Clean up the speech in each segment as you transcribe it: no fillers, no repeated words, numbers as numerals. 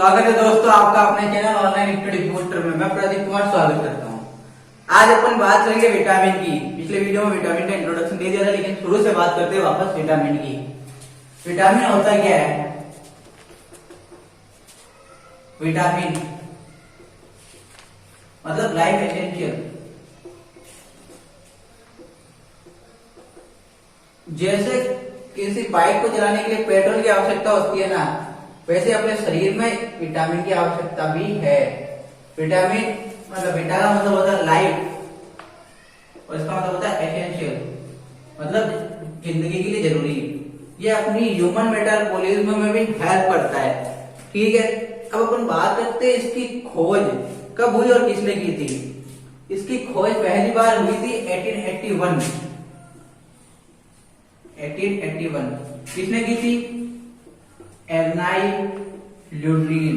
स्वागत है दोस्तों आपका अपने चैनल ऑनलाइन स्टडी बूस्टर में। मैं प्रदीप कुमार स्वागत करता हूँ। आज अपन बात करेंगे विटामिन की। पिछले वीडियो में विटामिन का इंट्रोडक्शन दे दिया था, लेकिन शुरू से बात करते हैं वापस विटामिन की। विटामिन होता क्या है? विटामिन मतलब लाइफ एसेंशियल। जैसे किसी बाइक को चलाने के लिए पेट्रोल की आवश्यकता होती है ना, वैसे अपने शरीर में विटामिन की आवश्यकता भी है। विटामिन मतलब विटा का मतलब होता है लाइफ और इसका मतलब होता है एसेंशियल, मतलब जिंदगी के लिए जरूरी। ये अपनी ह्यूमन मेटाबॉलिज्म में भी हेल्प करता है। ठीक है, अब अपन बात करते हैं इसकी खोज कब हुई और किसने की थी। इसकी खोज पहली बार हुई थी 1881। किसने की थी? एर्नाई ल्यूनिन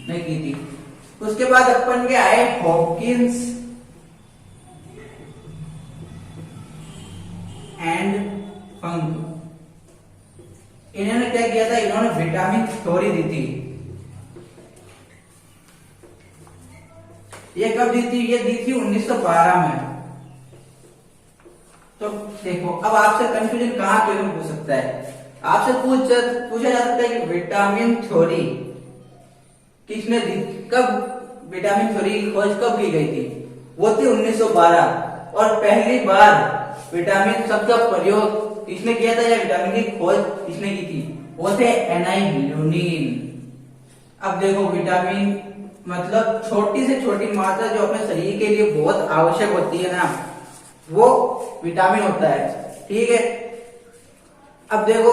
ने की थी। उसके बाद अपन के आए हॉपकिंस एंड फंक। इन्होंने क्या किया था? इन्होंने विटामिन थ्योरी दी थी। ये कब दी थी? ये दी थी 1912 में। तो देखो, अब आपसे कंफ्यूजन कहां क्वेश्चन पूछ सकता है? आपसे पूछा जा सकता है कि विटामिन थ्योरी किसने दी, कब विटामिन थ्योरी की खोज कब की गई थी? वो थी 1912। और पहली बार विटामिन शब्द का प्रयोग किसने किया था या विटामिन की खोज किसने की थी? वो थे एर्नाई ल्यूनिन। अब देखो, विटामिन मतलब छोटी से छोटी मात्रा जो अपने शरीर के लिए बहुत आवश्यक होती है ना, वो विटामिन होता है। ठीक है, अब देखो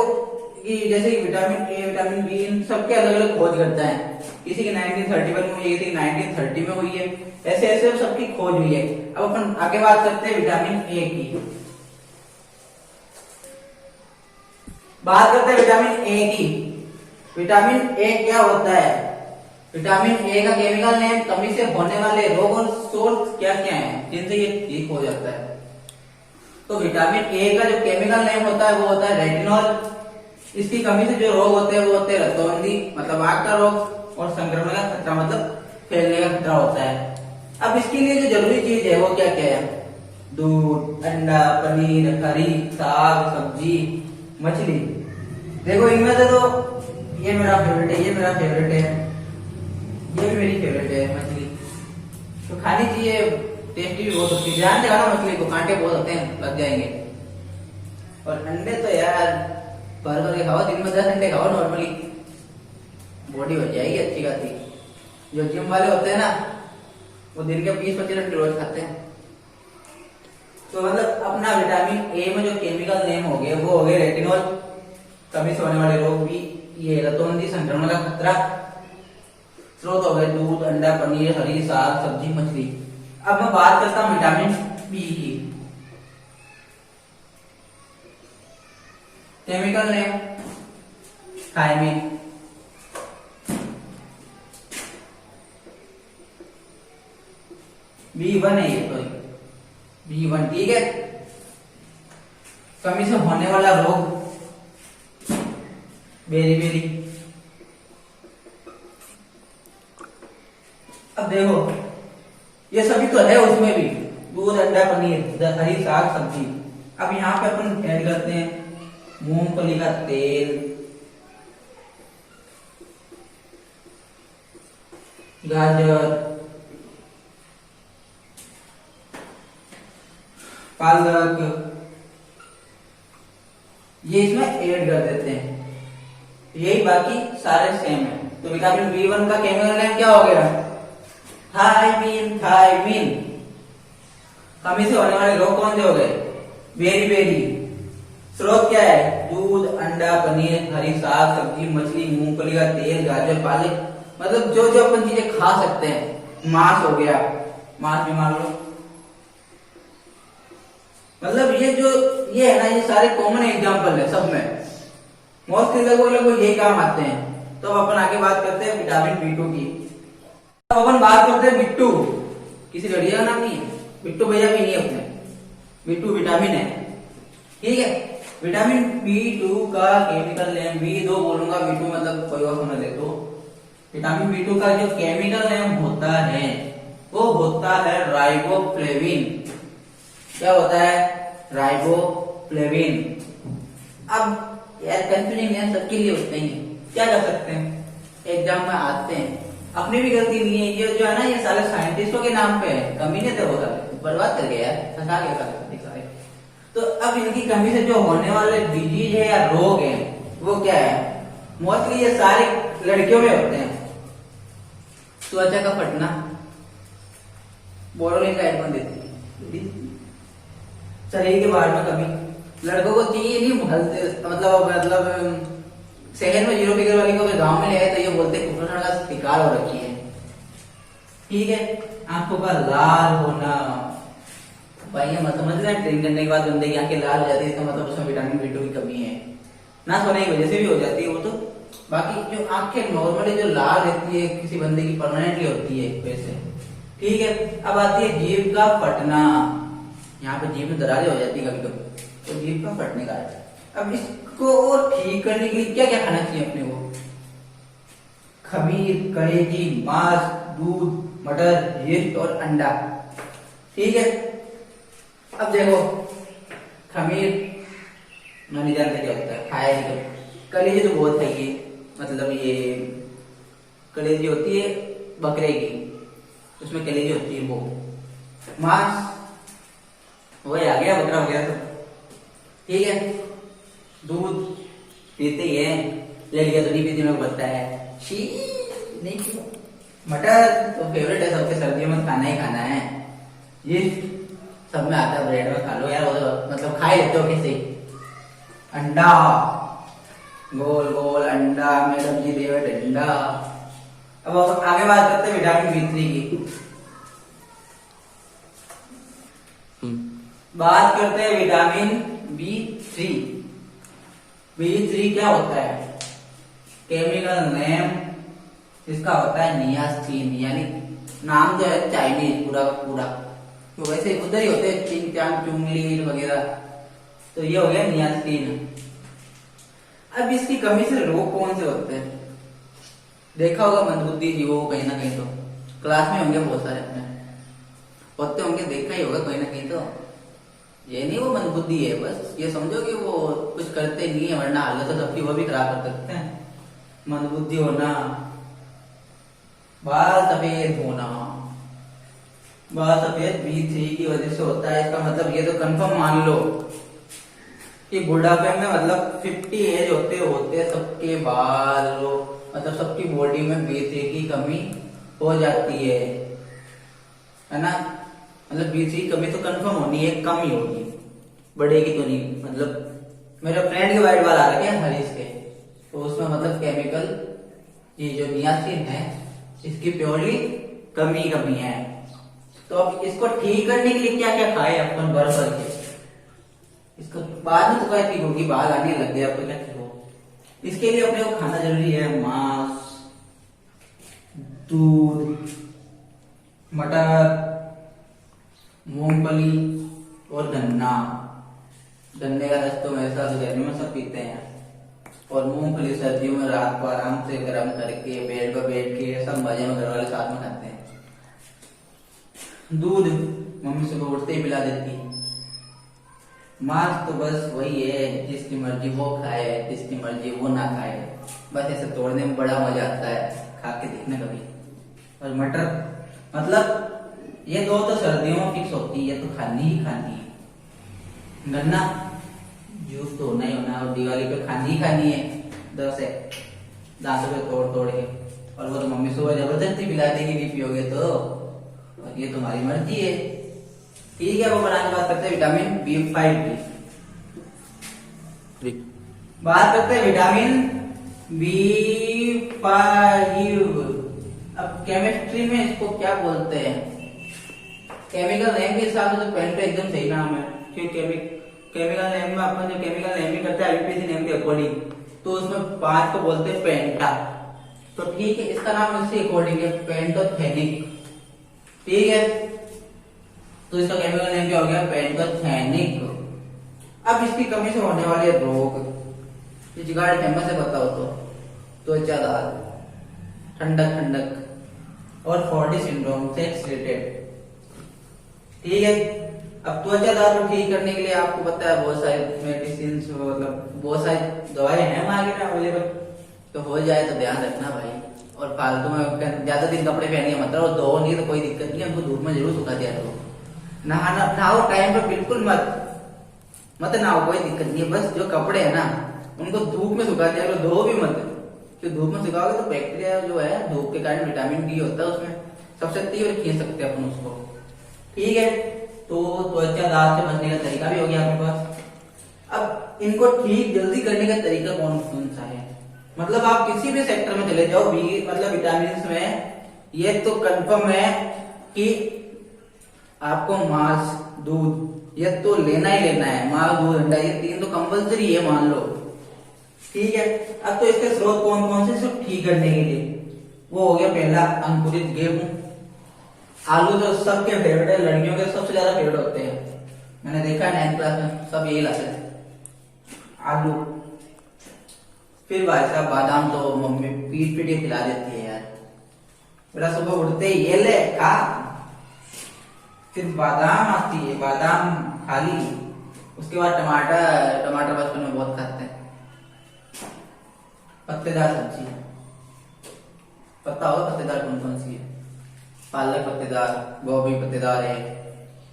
कि जैसे कि विटामिन ए, विटामिन बी, इन सबके अलग अलग खोज करता है। किसी की 1931 में हुई है, किसी की 1930 में हुई है, ऐसे ऐसे सबकी खोज हुई है। अब अपन आगे बात करते हैं विटामिन ए की। बात करते हैं विटामिन ए की। विटामिन ए क्या होता है? विटामिन ए का केमिकल नेम, कमी से होने वाले रोग और सोर्स क्या क्या है जिनसे ये ठीक हो जाता है। तो विटामिन ए का जो केमिकल नेम होता है वो होता है रेटिनॉल। इसकी कमी से जो रोग होते हैं वो होते हैं रतौंधी मतलब आंख का रोग, और संक्रमण का खतरा मतलब फैलने का खतरा होता है। अब इसके लिए जो जरूरी चीज है वो क्या क्या है? दूध, अंडा, पनीर, हरी साग सब्जी, मछली। देखो, इनमें से तो ये मेरा फेवरेट है, ये मेरा फेवरेट है, ये भी मेरी फेवरेट है मछली। तो खानी चाहिए, टेस्टी भी बहुत होती है। ध्यान देना मछली को, कांटे बहुत होते हैं, लग जाएंगे। और अंडे तो यार भर भर के खाओ, दिन में 10 अंडे खाओ, नॉर्मली बॉडी हो जाएगी अच्छी खासी। जो जिम वाले होते हैं ना, वो दिन के 20-25 अंडे रोज खाते हैं। तो मतलब अपना विटामिन ए में जो केमिकल नेम हो गए वो हो गए रेटिनॉल, कमी से होने वाले रोग भी, ये रतौंधी, संक्रमण का खतरा। स्रोत हो गए दूध, अंडा, पनीर, हरी साग सब्जी, मछली। अब मैं बात करता हूं विटामिन बी की। Chemical name thiamine. B1 है ये, तो B1। ठीक है, कमी से होने वाला रोग बेरी। अब देखो, ये सभी तो है उसमें भी, दूध, अंडा, पनीर, हरी साग सब्जी। अब यहाँ पे अपन ऐड करते हैं मूंगफली का तेल, गाजर, पालक, ये इसमें ऐड कर देते हैं। यही बाकी सारे सेम है। तो विटामिन B1 का केमिकल नेम क्या हो गया? थायमीन। कमी से होने वाले रोग कौन से हो गए? बेरी। स्रोत क्या है? दूध, अंडा, पनीर, हरी साग सब्जी, मछली, मूंगफली का तेल, गाजर, पालक। मतलब जो जो अपन चीजें खा सकते हैं। मांस हो गया, मांस भी मान लो। मतलब ये है ना, ये सारे कॉमन एग्जाम्पल है सब में। मोस्टली लगभग यही काम आते हैं। तो अब अपन आगे बात करते हैं विटामिन B2 की। अब अपन बात करते हैं बिट्टू। किसी लड़िया का नाम नहीं है, बिट्टू भैया भी नहीं है अपने। B2 विटामिन है। ठीक है, विटामिन B2 का केमिकल नेम B2 बोलूंगा, B2 मतलब कोई और समझ ले तो विटामिन B2 का जो केमिकल नेम होता है वो होता है राइबोफ्लेविन। क्या होता है? राइबोफ्लेविन। अब यार कंफ्यूजिंग नेम सबके लिए होते ही हैं, क्या कर सकते हैं, एग्जाम में आते हैं, अपनी भी गलती नहीं है। ये जो है ना, ये सारे साइंटिस्टों के नाम पे है, कमी ने तो होता है, बर्बाद कर गया यार, फंसा गया सारे। तो अब इनकी कमी से जो होने वाले डिजीज है या रोग है वो क्या है? मोस्टली ये सारे लड़कियों में होते हैं। त्वचा का फटना, बोरोलिन का एडवन देती है, शरीर के बाहर में कमी। लड़कों को चाहिए नहीं मतलब शहर में 0 फिगर वाली को गांव में ले आए तो ये बोलते कुपोषण का शिकार हो रखी है। ठीक है, आंखों का लाल होना, भाई ये मत समझ रहे, ड्रिंक करने के बाद बंदे की आंखें लाल हो जाती है, इसका मतलब उसमें विटामिन B2 की कमी है। ना सोने की वजह से भी हो जाती है वो तो, बाकी जो आंखें नॉर्मली जो लाल रहती है किसी बंदे की परमानेंटली होती है वैसे। ठीक है, अब आती है जीभ का फटना। यहाँ पे जीभ में दरारें हो जाती है कभी कभी, तो जीभ का फटने का है। अब इसको ठीक करने के लिए क्या क्या खाना चाहिए अपने को? खमीर, कलेजी, मांस, दूध, मटर, यीस्ट और अंडा। ठीक है, अब देखो खमीर मैं नहीं जानता क्या होता है, खाया नहीं कभी। कलेजी तो बहुत खाइए, मतलब ये कलेजी होती है बकरे की, उसमें कलेजी होती है वो। मांस वही आ गया, बकरा हो गया तो। ठीक है, दूध पीते ही है, लड़कियां तो नहीं पीती, मेरे को पता है, शी नहीं क्यों। मटर तो फेवरेट है सबके, सर्दियों में खाना ही खाना है। ये सब में आता है, ब्रेड में खा लो यार, वो तो मतलब खा ही लेते हो कैसे। अंडा, गोल गोल अंडा, मैडम जी देवे अंडा। अब आगे बात करते हैं विटामिन B3 की। बात करते हैं विटामिन B3। B3 क्या होता है? केमिकल नेम इसका होता है नियासिन, यानी नाम जो है चाइनीज पूरा पूरा, तो वैसे उधर ही होते हैं चिंग चांग चुंगली वगैरह, तो ये हो गया नियासिन। अब इसकी कमी से रोग कौन से होते हैं? देखा होगा मंदबुद्धि जीवों कहीं ना कहीं, तो क्लास में होंगे बहुत सारे अपने, होते होंगे, देखा ही होगा कहीं ना कहीं। तो ये नहीं वो मंदबुद्धि है, बस ये समझो कि वो कुछ करते नहीं है, वरना हालत तो सबकी वो भी खराब कर सकते हैं। मंदबुद्धि होना, बाल सफेद होना, बाल सफेद B3 की वजह से होता है। इसका मतलब ये तो कंफर्म मान लो कि बुढ़ापे में मतलब 50 एज होते सबके बाल, मतलब सबकी बॉडी में B3 की कमी हो जाती है ना। मतलब B3 की कमी तो कंफर्म होनी है, कम ही होगी, बढ़ेगी तो नहीं। मतलब मेरे फ्रेंड के वाइट बाल आ रखे हैं हरीश के, तो उसमें मतलब केमिकल ये जो नियासिन है इसकी प्योरली कमी है। तो अब इसको ठीक करने के लिए क्या क्या खाए अपन भर भर के, इसको बाद में तो क्या ठीक होगी, बाल आने लग गया तो क्या ठीक हो। इसके लिए अपने को खाना जरूरी है मांस, दूध, मटर, मूंगफली और गन्ना। गन्ने का रस तो मेरे साथ गर्मी में सब पीते हैं, और मूंगफली सर्दियों में रात को आराम से गर्म करके बेड पर बैठ के सब मजे में घर वाले साथ में खाते हैं। दूध मम्मी सुबह उठते ही पिला देती है। मांस तो बस वही है, जिसकी मर्जी वो खाए, जिसकी मर्जी वो ना खाए, बस ऐसे तोड़ने में बड़ा मजा आता है, खा के देखने का भी। और मटर मतलब ये दो तो सर्दियों में फिक्स होती है, ये तो खानी ही खानी है। गन्ना जूस तो होना ही होना, और दिवाली पे खानी ही खानी है, 10 है दांतों पे तोड़ तोड़ के। और वो तो मम्मी सुबह जबरदस्ती पिला देगी, नहीं पियोगे तो, और ये तुम्हारी मर्जी है। ठीक है, वो बनाने बात करते हैं विटामिन B5 की। बात करते हैं विटामिन B5। अब केमिस्ट्री में इसको क्या बोलते हैं? केमिकल नेम के हिसाब से तो पेंट एकदम सही नाम है, क्योंकि केमिकल नेम में अपन जो केमिकल नेम भी करते हैं IUPAC नेम के अकॉर्डिंग, तो उसमें 5 को बोलते हैं पेंटा। तो ठीक है, इसका नाम इसके अकॉर्डिंग है पेंटोथेनिक। ठीक है, तो इसका केमिकल नेम क्या हो गया? पेंटोथेनिक। अब इसकी कमी से होने वाले रोग, ये जुगाड़ फेमस है बताओ तो, त्वचा दाग, ठंडक ठंडक और फॉडी सिंड्रोम सेक्स रिलेटेड। ठीक है, अब त्वचा दाग को ठीक करने के लिए आपको पता है बहुत सारे मेडिसिन, मतलब बहुत सारी दवाएं हैं मार्केट में अवेलेबल, तो हो जाए तो ध्यान रखना भाई। और फालतू में ज्यादा दिन कपड़े पहनिए मतलब, और धो नहीं तो कोई दिक्कत नहीं है, उनको धूप में जरूर सुखा दिया करो। नहाना नहाओ टाइम पर बिल्कुल मत नहाओ, कोई दिक्कत नहीं है, बस जो कपड़े है ना उनको धूप में सुखा दिया करो, धो भी मत। तो धूप में सुखाओगे तो बैक्टीरिया जो है धूप के कारण विटामिन डी होता है उसमें, सबसे तीव्र खींच सकते हैं अपन उसको। ठीक है, तो त्वचा दाग से बचने का तरीका भी हो गया आपके पास। अब इनको ठीक जल्दी करने का तरीका कौन कौन सा है, मतलब आप किसी भी सेक्टर में चले जाओ, बी मतलब विटामिन में ये तो कंफर्म है कि आपको मांस दूध ये तो लेना ही लेना है, मांस दूध अंडा ये तीन तो कंपल्सरी है मान लो। ठीक है, अब तो इसके स्रोत कौन कौन से सब ठीक करने के लिए, वो हो गया पहला अंकुरित गेहूं। आलू तो सबके फेवरेट है, लड़कियों के सबसे ज्यादा फेवरेट होते हैं, मैंने देखा है 9th क्लास में सब यही लाते हैं आलू। फिर भाई साहब बादाम तो मम्मी पीट पीट के खिला देती है यार, बेटा सुबह उठते ही ये ले खा। फिर बादाम आती है, बादाम खा ली। उसके बाद टमाटर बचपन में बहुत खाते हैं। पत्तेदार सब्जी, पता होगा पत्तेदार कौन कौन सी है, पालक पत्तेदार, गोभी पत्तेदार है,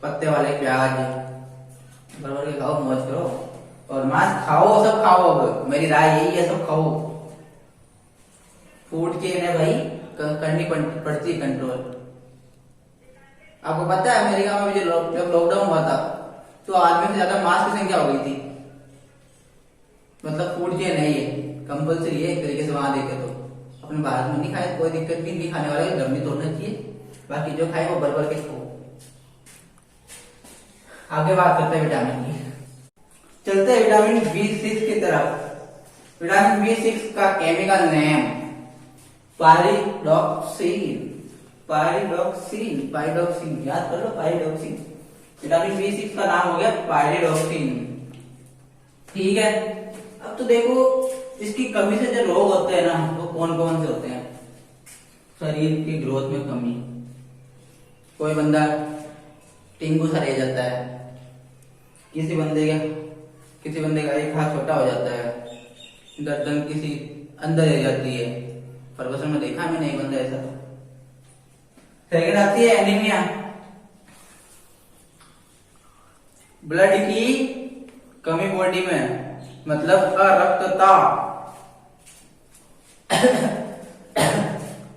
पत्ते वाले प्याज, बराबर के खाओ, मौज करो और मांस खाओ, सब खाओ। अब मेरी राय यही है, सब खाओ। फूड चेन है भाई, करनी पड़ती है कंट्रोल। आपको पता है अमेरिका में जब लॉकडाउन हुआ था तो आदमी से ज्यादा मांस की संख्या हो गई थी, मतलब फूड चेन है ये, कंपल्सरी है एक तरीके से वहां देखे तो। अपने भारत में नहीं खाए कोई दिक्कत नहीं खाने वाले घर में तोड़ना चाहिए, बाकी जो खाए वो भर के खाओ। आगे बात करते हैं विटामिन की, चलते हैं विटामिन B6 की तरफ। विटामिन B6 का केमिकल नेम पाइरिडॉक्सिन, पाइरिडॉक्सिन याद कर लो, पाइरिडॉक्सिन। विटामिन B6 का नाम हो गया पाइरिडॉक्सिन। ठीक है, अब तो देखो इसकी कमी से जो रोग होते हैं ना वो कौन कौन से होते हैं। शरीर की ग्रोथ में कमी, कोई बंदा टिंगू सा रह जाता है, किसी बंदे का एक हाथ छोटा हो जाता है, गर्दन किसी अंदर रह जाती है। फर्गुसन में देखा मैंने एक बंदा ऐसा। सेकंड आती है एनीमिया, ब्लड की कमी बॉडी में, मतलब अरक्तता।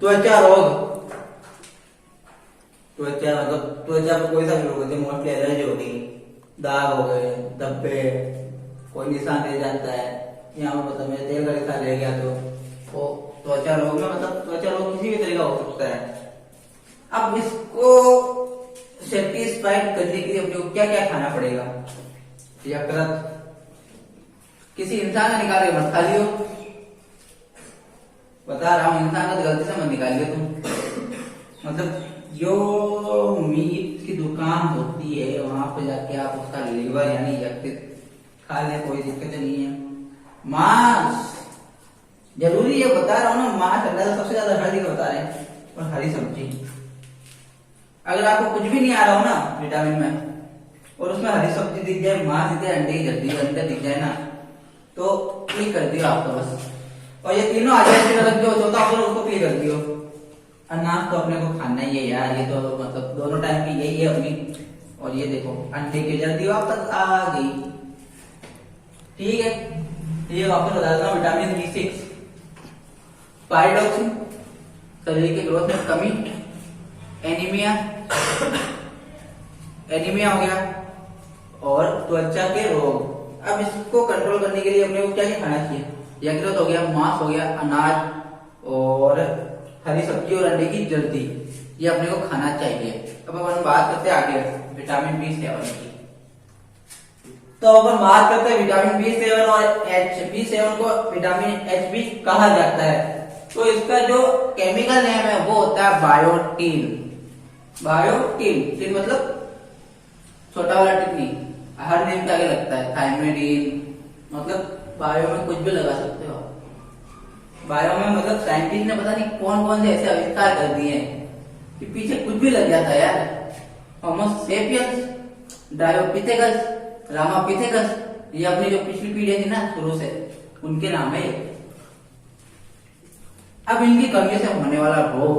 त्वचा रोग, त्वचा मतलब त्वचा पर कोई सा भी रोग होते हैं, मोस्टली एलर्जी होती, दाग हो गए, धब्बे, कोई निशान रह जाता है यहाँ पर, मतलब मेरे तेल का निशान रह गया तो वो त्वचा रोग में, मतलब त्वचा रोग किसी भी तरह का हो सकता है। अब इसको सेटिस्फाइड करने के लिए अपने को क्या क्या खाना पड़ेगा। यकृत किसी इंसान का निकाल के मत खा लियो, बता रहा हूं, इंसान का गलती से मत निकालिए तुम। मतलब जो मीट की दुकान होती है वहां पे जाके आप उसका लीवर यानी यकृत खा ले, कोई दिक्कत नहीं है। मांस जरूरी है, बता रहा हूँ ना, मांस अंडा सबसे ज्यादा हेल्दी बता रहे हैं, और हरी सब्जी। अगर आपको कुछ भी नहीं आ रहा हो ना विटामिन में, और उसमें हरी सब्जी दिख जाए, मांस दिख जाए, अंडे की जल्दी अंडा दिख जाए ना, तो क्लिक कर दियो आपको बस। और ये तीनों आ जाए, रख दो, चौथा ऑप्शन उसको क्लिक कर दियो। अनाज तो अपने को खाना ही है यार, ये तो मतलब दोनों टाइम की यही है अपनी। और ये देखो अंडे की जल्दी वापस आ गई। ठीक है, ये वापस बता देता हूँ, विटामिन B6, पाइरिडॉक्सिन शरीर की ग्रोथ में कमी, एनीमिया हो गया, और त्वचा के रोग। अब इसको कंट्रोल करने के लिए अपने को क्या क्या खाना चाहिए। यकृत हो गया, मांस हो गया, अनाज और हरी सब्जी और अंडे की जल्दी, ये अपने को खाना चाहिए। अब अपन बात करते हैं आगे विटामिन B7 की। तो अपन बात करते हैं विटामिन B7 और B7 को विटामिन H भी कहा जाता है। तो इसका जो केमिकल नेम है वो होता है बायोटिन। बायोटिन मतलब छोटा वाला टिप्पणी, हर नेम के आगे लगता है थाइमेडीन, मतलब बायो में कुछ भी लगा सकते हो। बायो में मतलब साइंटिस्ट ने पता नहीं कौन कौन से ऐसे आविष्कार कर दिए हैं कि पीछे कुछ भी लग जाता है यार। होमो सेपियंस, डायोपिथेकस, रामापिथेकस, ये अपनी जो पिछली पीढ़ी थी ना शुरू से, उनके नाम है ये। अब इनकी कमी से होने वाला रोग,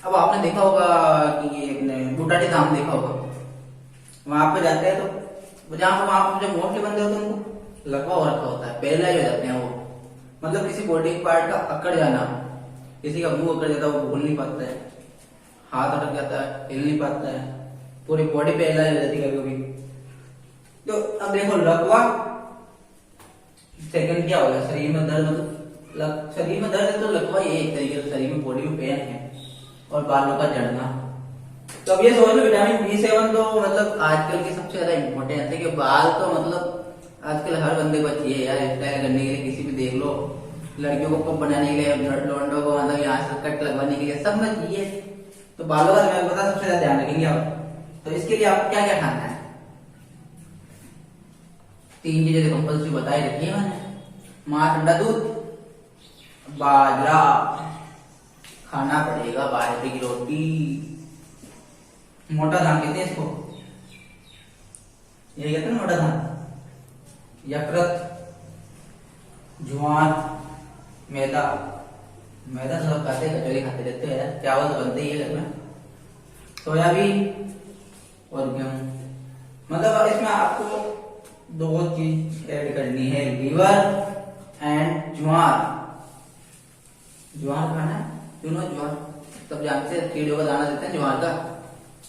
अब आपने देखा होगा कि ये अपने बूटाटी धाम देखा होगा, वहां पे जाते हैं तो जहाँ वहां पर जो मोस्टली बंदे होते हैं उनको लकवा हो रखा होता है, पैरालाइज हो जाते हैं वो, मतलब किसी बॉडी पार्ट का अकड़ जाना, किसी का मुंह अकड़ जाता है, वो बोल नहीं पाता है, हाथ अटक जाता है, हिल नहीं पाता है, पूरी बॉडी पैरालाइज हो जाती है कभी कभी। तो अब देखो लकवा, सेकंड क्या होगा, शरीर में दर्द, शरीर में दर्द है तो लकवा ये एक तरीके से शरीर में बॉडी में पेन है, और बालों का झड़ना। तो अब ये सोच लो विटामिन B7 तो मतलब आजकल की सबसे ज्यादा इम्पोर्टेंट है कि बाल तो मतलब आजकल हर बंदे को चाहिए यार, स्टाइल करने के लिए, किसी भी देख लो, लड़कियों को कप बनाने के लिए, लौंडों को मतलब यहाँ से कट लगवाने के लिए, सब में चाहिए। तो बालों का मैं पता सबसे ज्यादा ध्यान रखेंगे आप। तो इसके लिए आप क्या क्या खाना है, 3 चीजें कंपल्सरी बताई रखी है मैंने। माँ ठंडा दूध, बाजरा खाना पड़ेगा, बाजरे की रोटी, मोटा धान कहते हैं इसको, ये कहते हैं मोटा धान, यकृत, ज्वार, मैदा, मैदा सब खाते हैं, कचौरी खाते रहते हैं यार, चावल तो बनते ही है घर में, सोयाबीन और गेहूं। मतलब इसमें आपको 2 चीज ऐड करनी है, लीवर एंड ज्वार। ज्वार खाना है, ज्वार तब जानते हैं, कीड़ों का दाना देते हैं ज्वार का,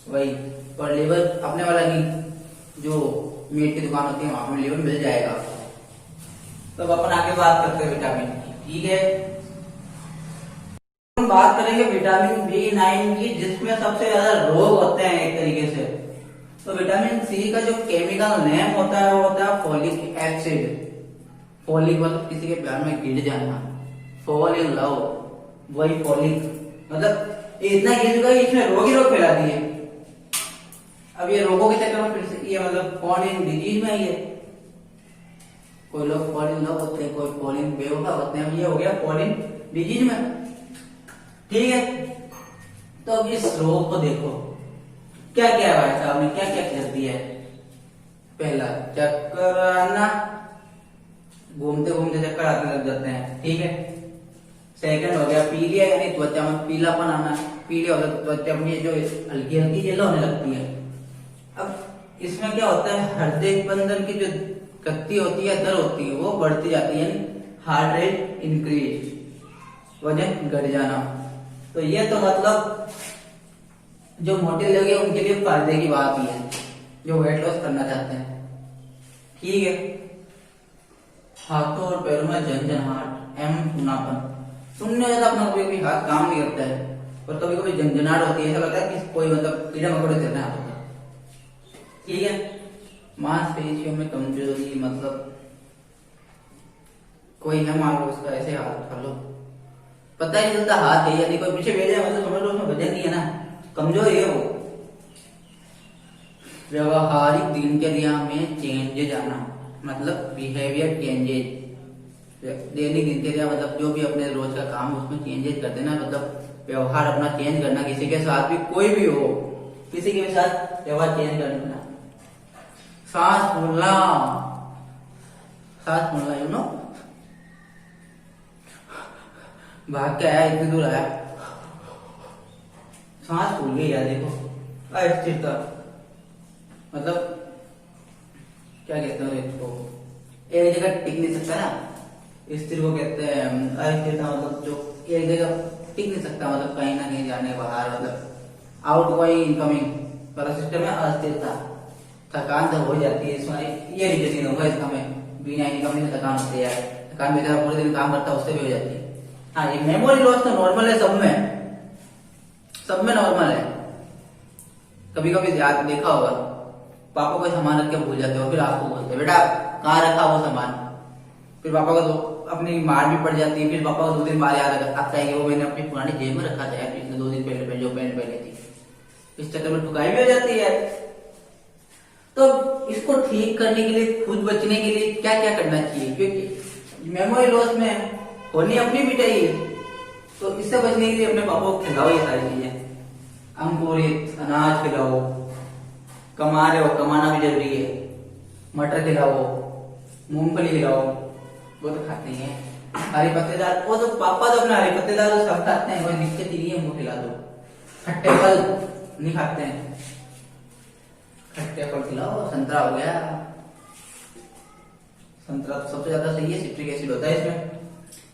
वही। और लीवर अपने वाला नहीं, जो मीट की दुकान होती है वहां पर लीवर मिल जाएगा आपको। तब अपन आगे बात करते हैं विटामिन की, ठीक है। हम बात करेंगे विटामिन B9 की, जिसमें सबसे ज्यादा रोग होते हैं एक तरीके से। तो विटामिन C का जो केमिकल नेम होता है वो होता है फोलिक एसिड। फोलिक मतलब किसी के प्यार में गिर जाना, फॉल इन लव, वही फोलिक, मतलब इतना गिर चुका है इसमें रोग ही रोग फैला दिए। अब ये रोगों के चक्कर में फिर से ये मतलब फॉल इन डिजीज में ये, कोई लोग फॉल इन लव होते हैं, कोई फॉल इन बेवफा होते हैं, ये हो गया फॉल इन डिजीज में, ठीक है। तो अब इस रोग को देखो क्या क्या है भाई साहब ने क्या क्या कर दिया है। पहला चक्कर आना, घूमते घूमते चक्कर आने लग जाते हैं, ठीक है। सेकंड हो गया पीलिया, यानी त्वचा में पीलापन आना, पीलिया होता है त्वचा में जो हल्की हल्की येलो होने लगती है। अब इसमें क्या होता है, हृदय स्पंदन की जो गति होती है, दर होती है, वो बढ़ती जाती है, हार्ट रेट इंक्रीज, वजन घट जाना। तो ये तो मतलब जो मोटे लोग हैं उनके लिए फायदे की बात ही है, जो वेट लॉस करना चाहते हैं, ठीक है। हाथों और पैरों में झंझनाहट, सूनापन, सुनने में अपना कभी कभी हाथ काम नहीं करता है, और कभी कभी झंझनाहट होती है, ऐसा लगता है कि कोई मतलब कीड़े मकोड़े चल रहे हैं, ठीक है। मांसपेशियों में कमजोरी, मतलब कोई है मान लो उसका ऐसे हाथ उठा लो, पता ही नहीं चलता हाथ है, यदि कोई पीछे बैठ जाए मतलब समझ लो उसमें वजन नहीं है ना, कमजोरी है वो। व्यवहारिक दिनचर्या में चेंजेज आना, मतलब बिहेवियर चेंजेज, दैनिक दिनचर्या मतलब जो भी अपने रोज का काम उसमें चेंजेस कर देना, मतलब व्यवहार अपना चेंज करना, किसी के साथ भी कोई भी हो, किसी के भी साथ व्यवहार चेंज कर देना। सांस फूलना, सांस फूलना, यू नो, भाग के आया इतनी दूर आया, सांस फूल गई यार, देखो अस्थिरता, मतलब क्या कहते हैं इसको, एक जगह टिक नहीं सकता ना, स्थिर को कहते हैं अस्थिरता, मतलब जो एक जगह टिक नहीं सकता, मतलब कहीं ना कहीं जाने बाहर, मतलब आउट गोइंग इनकमिंग वाला सिस्टम में अस्थिरता। थकान तो हो जाती है इसमें, ये रीजन होगा इसका में, बिना इनकम में थकान होती है, थकान बेचारा पूरे दिन काम करता है उससे भी हो जाती है। हाँ, ये मेमोरी लॉस तो नॉर्मल है, सब में नॉर्मल है। कभी कभी याद देखा होगा, पापा कोई सामान रख के भूल जाते हो, फिर आपको बोलते बेटा कहाँ रखा वो सामान, फिर पापा को तो अपनी मार भी पड़ जाती है, फिर पापा को 2 दिन बाद याद आता है कि वो मैंने अपनी पुरानी जेब में रखा था यार, पिछले 2 दिन पहले जो पैंट पहनी थी, इस चक्कर में ठुकाई भी हो जाती है। तो इसको ठीक करने के लिए, खुद बचने के लिए क्या क्या करना चाहिए, क्योंकि मेमोरी लॉस में होनी अपनी भी चाहिए, तो इससे बचने के लिए अपने पापा को खिलाओ ये सारी चीजें। अंकुरित अनाज खिलाओ, कमा रहे हो कमाना भी जरूरी है, मटर खिलाओ, मूंगफली खिलाओ, वो तो खाते ही हैं। हरी पत्तेदार, वो तो पापा तो अपना हरी पत्तेदार तो सब खाते हैं, कोई दिक्कत ही नहीं है, उनको खिला दो। खट्टे फल नहीं खाते हैं, खट्टे फल खिलाओ, संतरा हो गया, संतरा तो सबसे ज्यादा सही है, सिट्रिक एसिड होता है इसमें।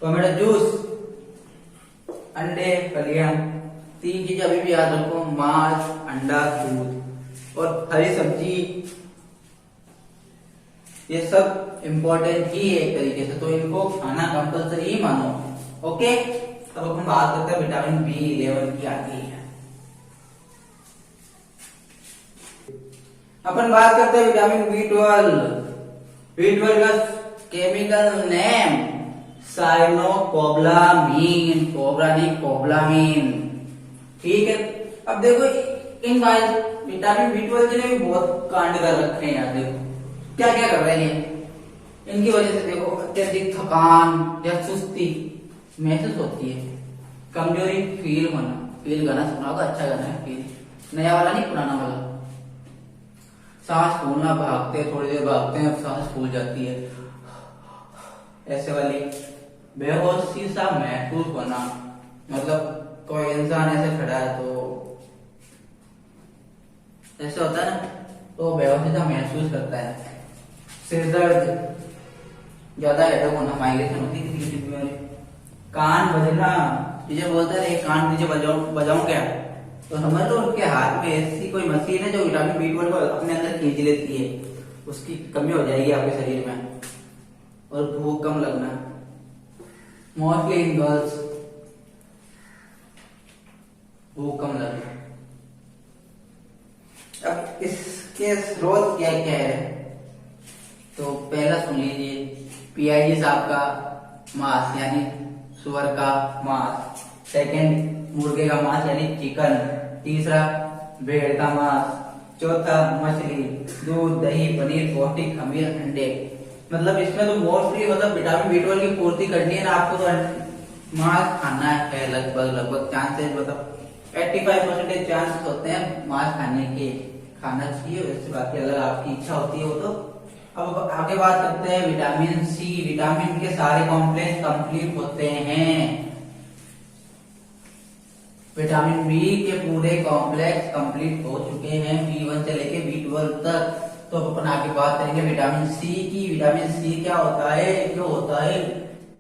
टोमेटो जूस, अंडे, फलियां, 3 चीजें अभी भी याद रखो, मांस, अंडा, दूध और हरी सब्जी, ये सब इम्पोर्टेंट ही है एक तरीके से, तो इनको खाना कंपल्सरी ही मानो। ओके, अब अपन बात करते हैं विटामिन B11 की आती है। अपन बात करते हैं विटामिन B12। B12 का केमिकल नेम साइनोकोब्लामीन, कोबरा नहीं कोब्लामीन, ठीक है। अब देखो इन विटामिन B12 ने भी बहुत कांड कर रखे हैं यार, देखो क्या क्या कर रहे हैं इनकी वजह से। देखो अत्यधिक थकान या सुस्ती महसूस होती है, कमजोरी फील होना, फील गाना सुना होगा, अच्छा गाना है फील, नया वाला नहीं पुराना वाला। सांस फूलना, भागते थोड़ी देर भागते हैं सांस फूल जाती है, ऐसे वाली। बेहोशी सा महसूस होना, मतलब कोई इंसान ऐसे खड़ा है तो ऐसे होता है ना, तो बेहोशी सा महसूस करता है। सिर दर्द, ज्यादा हेडेक होना, माइग्रेशन होती है किसी किसी में। कान बजना, चीजें बोलते रहे कान नीचे बजाऊं क्या, तो समझ लो उनके हाथ में ऐसी कोई मशीन है जो विटामिन B12 को अपने अंदर खींच लेती है, उसकी कमी हो जाएगी आपके शरीर में। और भूख कम लगना, मोस्टली इन गर्ल्स भूख कम लगना। अब इसके स्रोत क्या क्या है, तो पहला सुन लीजिए, PIG साहब का मांस यानी सुअर का मांस, सेकंड मुर्गे का मांस यानी चिकन, तीसरा भेड़ का मांस, चौथा मछली, दूध, दही, पनीर, पौष्टिक खमीर, अंडे। मतलब इसमें तो मोस्टली मतलब विटामिन B12 की पूर्ति करनी है ना आपको, तो मांस खाना है लगभग चांसेस, मतलब 85% चांसेस होते हैं मांस खाने के, खाना चाहिए। वैसे बाकी अगर आपकी इच्छा होती है वो तो। अब आगे बात करते हैं विटामिन C। विटामिन के सारे कॉम्प्लेक्स कंप्लीट होते हैं, विटामिन B के पूरे कॉम्प्लेक्स कंप्लीट हो चुके हैं B1 से लेके B12 तक। तो अपन आगे बात करेंगे विटामिन C की। विटामिन C क्या होता है, क्यों होता है।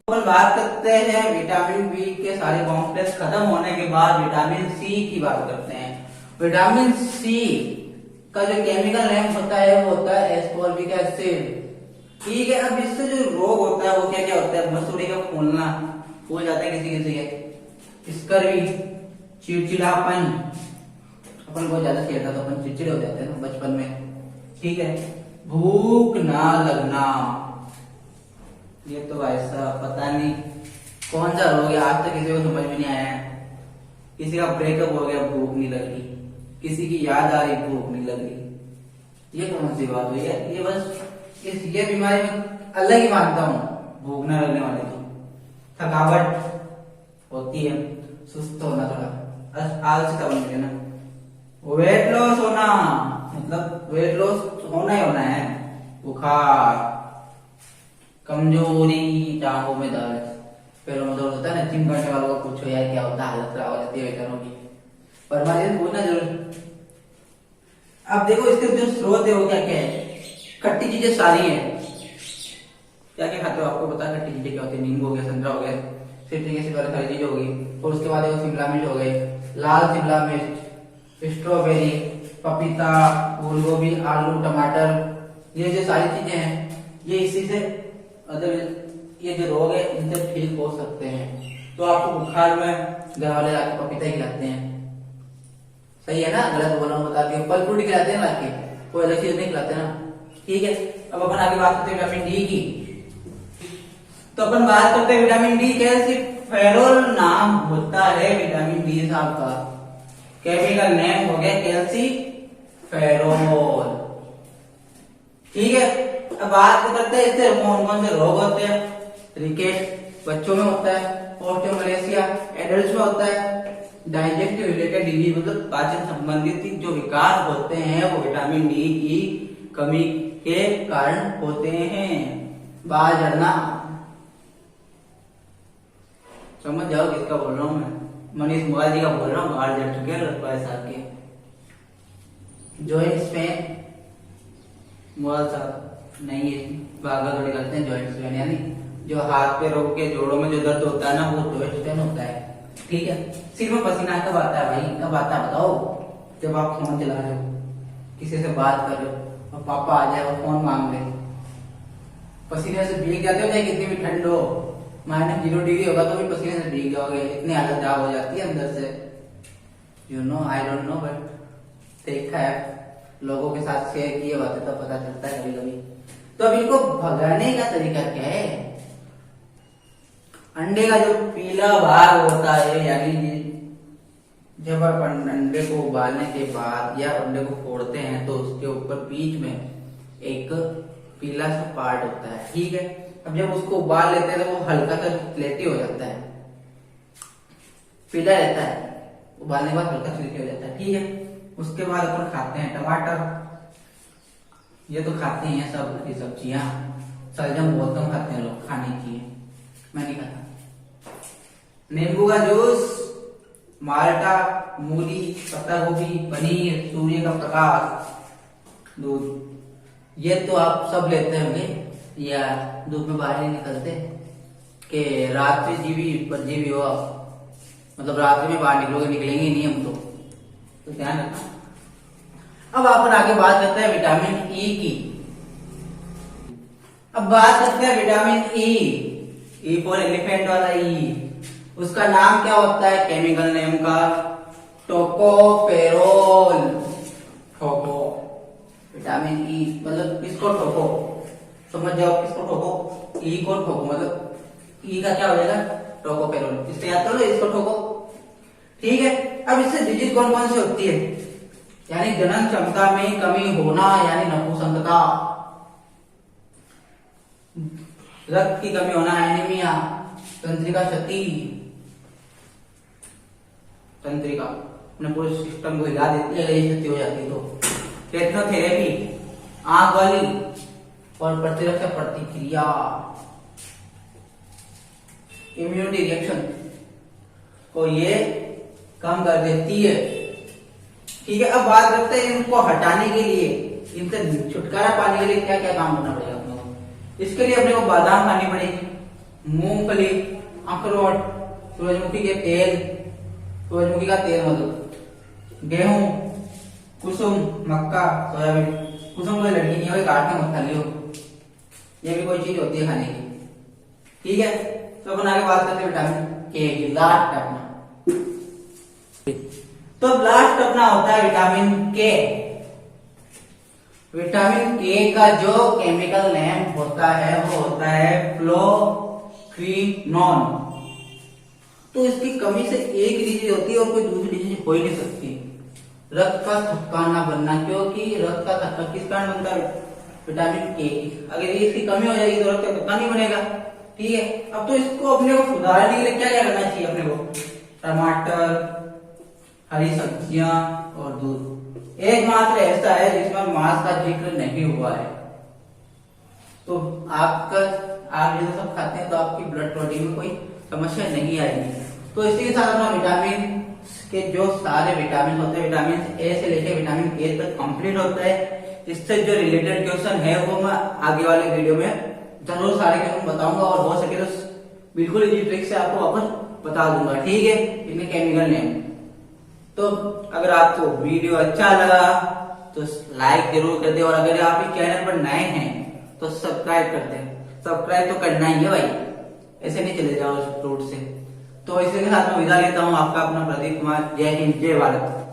अपन बात करते हैं विटामिन B के सारे कॉम्प्लेक्स खत्म होने के बाद विटामिन C की बात करते हैं। विटामिन C का जो केमिकल नेम होता है वो होता है एस्कॉर्बिक एसिड, ठीक है। अब इससे जो रोग होता है वो क्या क्या होता है, मसूड़े का फूलना, फूल जाता है किसी किसी के, स्कर्वी, चिड़चिड़ापन, अपन बहुत ज्यादा खेलता तो अपन चिड़चिड़े हो जाते हैं ना बचपन में, ठीक है। भूख ना लगना, ये तो ऐसा पता नहीं कौन सा रोग है, आज तक किसी को समझ में नहीं आया है। किसी का ब्रेकअप हो गया भूख नहीं लग रही, किसी की याद आ रही भूख नहीं लग रही, ये कौन सी बात हुई है। ये बस ये बीमारी में अलग ही मानता हूँ, भूख न लगने वाले तो। थकावट होती है, सुस्त होना, थोड़ा आलसी बन गया ना। वेट लॉस होना, मतलब वेट लॉस होना ही होना है। बुखार, कमजोरी, टांगों में दर्द, पैरों में दर्द होता है ना, जिम करने वालों को पूछो यार क्या होता है, हालत खराब हो जाती है वेटरों की, परमानेंट पूछना जरूर। अब देखो इसके जो स्रोत है वो क्या क्या है। खट्टी चीजें सारी हैं, क्या क्या खाते हो आपको पता है खट्टी चीजें क्या होती है। नींबू हो गया, संतरा हो गया, सिट्रिक एसिड वाली सारी चीजें होगी। और उसके बाद देखो शिमला मिर्च हो गई, लाल शिमला मिर्च, स्ट्रॉबेरी, पपीता, फूल गोभी, आलू, टमाटर, ये जो सारी चीजें हैं ये इसी से मतलब ये जो रोग है इनसे ठीक हो सकते हैं। तो आपको बुखार में घर वाले आके पपीता ही खिलाते हैं, सही है ना, गलत बोला बता दिया, फल फ्रूट खिलाते हैं लाके, कोई अलग चीज नहीं खिलाते ना, ठीक है। अब अपन आगे बात करते हैं विटामिन डी की। तो अपन बात करते हैं विटामिन डी, कैल्सीफेरोल नाम होता है विटामिन डी साहब का, केमिकल नेम हो गया कैल्सीफेरोल, ठीक है। अब बात करते हैं इससे कौन कौन से रोग होते हैं। रिकेट बच्चों में होता है, ऑस्टियोमलेशिया एडल्ट्स में होता है, डाइजेस्टिव रिलेटेड डिजीज मतलब पाचन संबंधित जो विकार होते हैं वो विटामिन डी की कमी के कारण होते हैं। बाल झड़ना, समझ जाओ किसका बोल रहा हूं मैं, मनीष मुखर्जी जी का बोल रहा हूँ। बाल झड़ चुके हैं 5 साल के। जॉइंट्स में मोबाइल साहब नहीं है, भागा दौड़ी करते हैं जॉइंट्स में, यानी जो हाथ पैरों के जोड़ों में जो दर्द होता है ना वो जॉइंट पेन होता है। ठीक है। सिर में पसीना कब आता है भाई, कब आता है बताओ? जब आप फोन चला रहे हो, किसी से बात कर रहे हो और पापा आ जाए और फोन मांग ले, पसीने से भीग जाते हो, चाहे कितनी भी ठंड हो, -0 डिग्री होगा तो भी पसीने से भीग जाओगे, इतनी हालत खराब हो जाती है अंदर से। You know, I don't know, but देखा है, लोगों के साथ शेयर किए बातें तो पता चलता है कभी कभी। तो अब इनको भगाने का तरीका क्या है? अंडे का जो पीला भाग होता है, यानी जब आप अंडे को उबालने के बाद या अंडे को फोड़ते हैं तो उसके ऊपर बीच में एक पीला सा पार्ट होता है। ठीक है। अब जब उसको उबाल लेते हैं तो वो हल्का सा स्लेटी हो जाता है, पीला रहता है, उबालने के बाद हल्का स्लेटी हो जाता है। ठीक है। उसके बाद अपन खाते हैं टमाटर, ये तो खाते ही हैं सब हरी सब्जियां, सलजम बहुत कम खाते हैं लोग, खाने चाहिए, मैं नहीं खाता। नींबू का जूस, माल्टा, मूली, पत्ता गोभी, पनीर, सूर्य का प्रकाश, दूध, ये तो आप सब लेते होंगे या धूप में बाहर नहीं निकलते कि रात्रि जीवी परजीवी हो आप, मतलब रात्रि में बाहर निकलोगे, निकलेंगे ही नहीं हम तो ध्यान रखना। अब अपन आगे बात करते हैं विटामिन ई की। अब बात करते हैं विटामिन ई फॉर एलिफेंट वाला ई। उसका नाम क्या होता है केमिकल नेम का? टोकोफेरोल। ठोको, विटामिन ई मतलब किसको ठोको, समझ जाओ किसको ठोको, ई को ठोको, मतलब ई का क्या हो जाएगा? टोकोफेरोल। इससे याद करो, इसको ठोको। ठीक है। अब इससे डिजीज कौन कौन सी होती है? यानी जनन क्षमता में कमी होना, यानी नपुंसकता, रक्त की कमी होना, एनीमिया, तंत्रिका क्षति, तंत्रिका अपने पूरे सिस्टम को हिला देती है, यही क्षति हो जाती है। तो टेक्नोथेरेपी, आंख वाली और प्रतिरक्षा प्रतिक्रिया, इम्यूनिटी रिएक्शन को ये कम कर देती है। ठीक है। अब बात करते हैं इनको हटाने के लिए, इनसे छुटकारा पाने के लिए क्या क्या काम करना पड़ेगा अपने को। इसके लिए अपने को बादाम खानी पड़ेगी, मूंगफली, अखरोट, सूरजमुखी के तेल, सूरजमुखी का तेल मतलब, गेहूं, कुसुम, मक्का, सोयाबीन। कुसुम कोई लड़की नहीं है, काट के मत खा लियो, ये भी कोई चीज होती है खाने की। ठीक है। तो अपन आगे बात करते हैं विटामिन के की। लास्ट अपना, तो लास्ट अपना होता है विटामिन के। विटामिन के का जो केमिकल नेम होता है वो होता है फ्लोक्विनोन। तो इसकी कमी से एक डिजीज होती है और कोई दूसरी डिजीज हो ही नहीं सकती, रक्त का थक्का ना बनना। क्योंकि रक्त का थक्का किस कारण बनता है? विटामिन के। अगर इसकी कमी हो जाएगी तो रक्त का थक्का नहीं बनेगा। ठीक है। अब तो इसको अपने को सुधारने के लिए क्या क्या करना चाहिए अपने को? टमाटर, हरी सब्जियां और दूध। एकमात्र ऐसा है जिसमें मांस का जिक्र नहीं हुआ है। तो आप ये सब खाते हैं तो आपकी ब्लड प्रोटीन में कोई समस्या नहीं आएगी। तो इसी के साथ अपना विटामिन के जो सारे विटामिन होते हैं, विटामिन ए से लेकर विटामिन के तक कंप्लीट होता है। इससे जो रिलेटेड क्वेश्चन है वो मैं आगे वाले वीडियो में जरूर सारे क्वेश्चन बताऊंगा और हो सके तो बिल्कुल इजी ट्रिक से आपको वापस बता दूंगा। ठीक है। इनके केमिकल नेम। तो अगर आपको वीडियो अच्छा लगा तो लाइक जरूर कर दे, और अगर आप इस चैनल पर नए हैं तो सब्सक्राइब कर दे। सब्सक्राइब तो करना ही है भाई, ऐसे नहीं चले जाओ इस रूट से। तो इसी के साथ मैं विदा लेता हूँ, आपका अपना प्रदीप कुमार। जय हिंद, जय भारत।